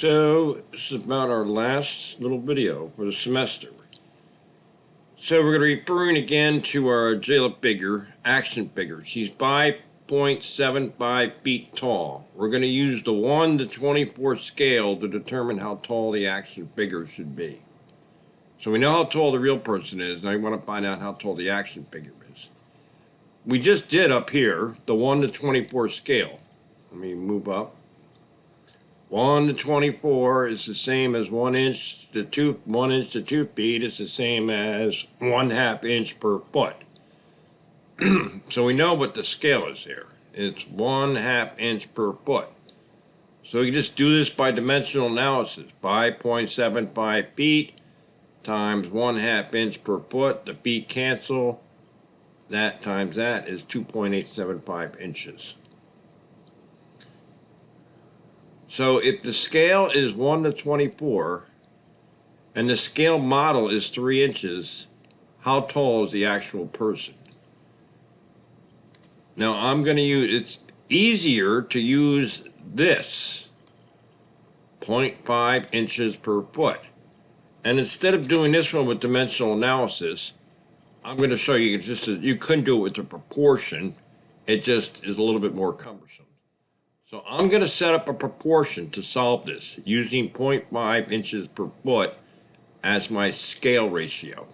So this is about our last little video for the semester. So we're going to be referring again to our JLIP figure, action figure. She's 5.75 feet tall. We're going to use the 1 to 24 scale to determine how tall the action figure should be. So we know how tall the real person is, and I want to find out how tall the action figure is. We just did up here the 1 to 24 scale. Let me move up. 1 to 24 is the same as 1 inch to 2 feet is the same as 1/2 inch per foot. So we know what the scale is here. It's 1/2 inch per foot. So we can just do this by dimensional analysis. 5.75 feet times 1/2 inch per foot. The feet cancel. That times that is 2.875 inches. So if the scale is 1 to 24 and the scale model is 3 inches, how tall is the actual person? Now I'm going to use, it's easier to use this, 0.5 inches per foot. And instead of doing this one with dimensional analysis, I'm going to show you just you couldn't do it with the proportion. It just is a little bit more cumbersome. So I'm going to set up a proportion to solve this using 0.5 inches per foot as my scale ratio.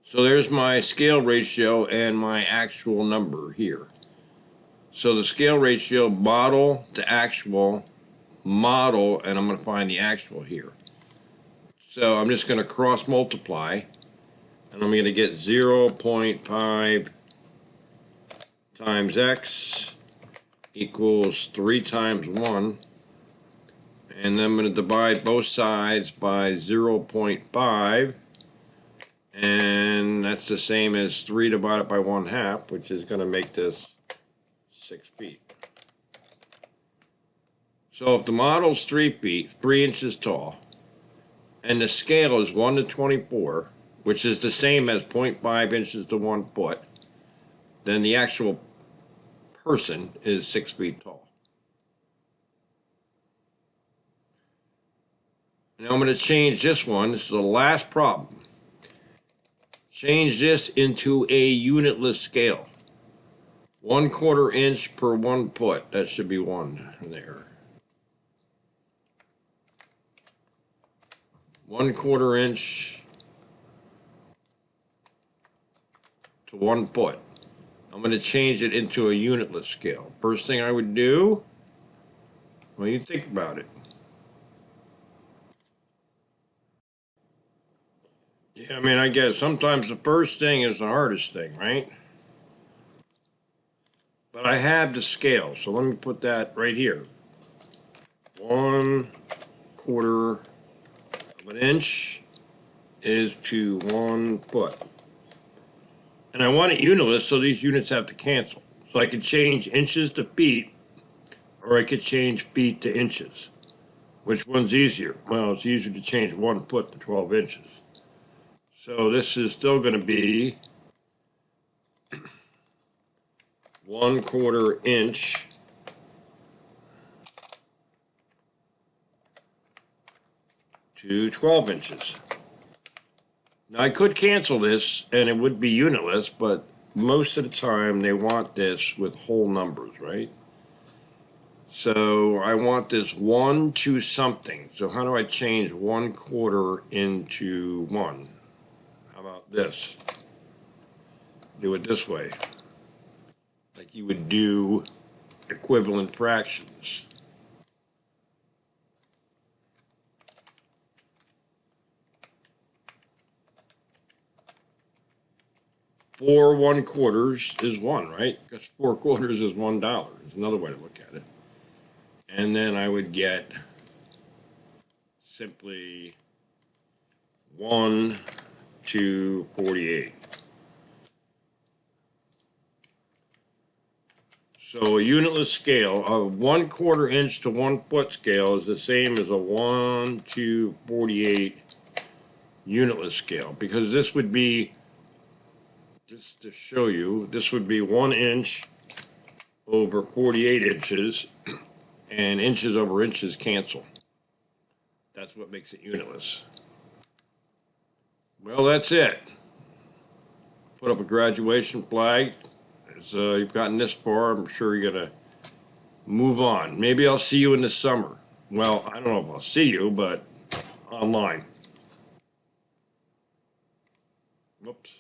So there's my scale ratio and my actual number here. So the scale ratio, model to actual, model, and I'm going to find the actual here. So I'm just going to cross multiply, and I'm going to get 0.5 times x equals 3 times 1. And then I'm going to divide both sides by 0.5. And that's the same as 3 divided by 1/2, which is going to make this 6 feet. So if the model's 3 feet, 3 inches tall, and the scale is 1 to 24, which is the same as 0.5 inches to 1 foot, then the actual person is 6 feet tall. Now I'm going to change this one. This is the last problem. Change this into a unitless scale. 1/4 inch per 1 foot. That should be 1 there. 1/4 inch to 1 foot. I'm going to change it into a unitless scale. First thing I would do, well, you think about it. Yeah, I mean, I guess sometimes the first thing is the hardest thing, right? But I have the scale, so let me put that right here. 1/4 of an inch is to 1 foot. And I want it unitless, so these units have to cancel. So I could change inches to feet, or I could change feet to inches. Which one's easier? Well, it's easier to change 1 foot to 12 inches. So this is still going to be 1/4 inch to 12 inches. Now I could cancel this and it would be unitless, but most of the time they want this with whole numbers, right? So I want this 1 to something. So how do I change 1/4 into 1? How about this? Do it this way. Like you would do equivalent fractions. Four 1/4 is 1, right? Because 4/4 is $1. Is another way to look at it. And then I would get simply 1 to 48. So a unitless scale of 1/4 inch to 1 foot scale is the same as a 1 to 48 unitless scale, because this would be, just to show you, this would be 1 inch over 48 inches, and inches over inches cancel. That's what makes it unitless. Well, that's it. Put up a graduation flag. So you've gotten this far, I'm sure you're gonna move on. Maybe I'll see you in the summer. Well, I don't know if I'll see you, but online. Whoops.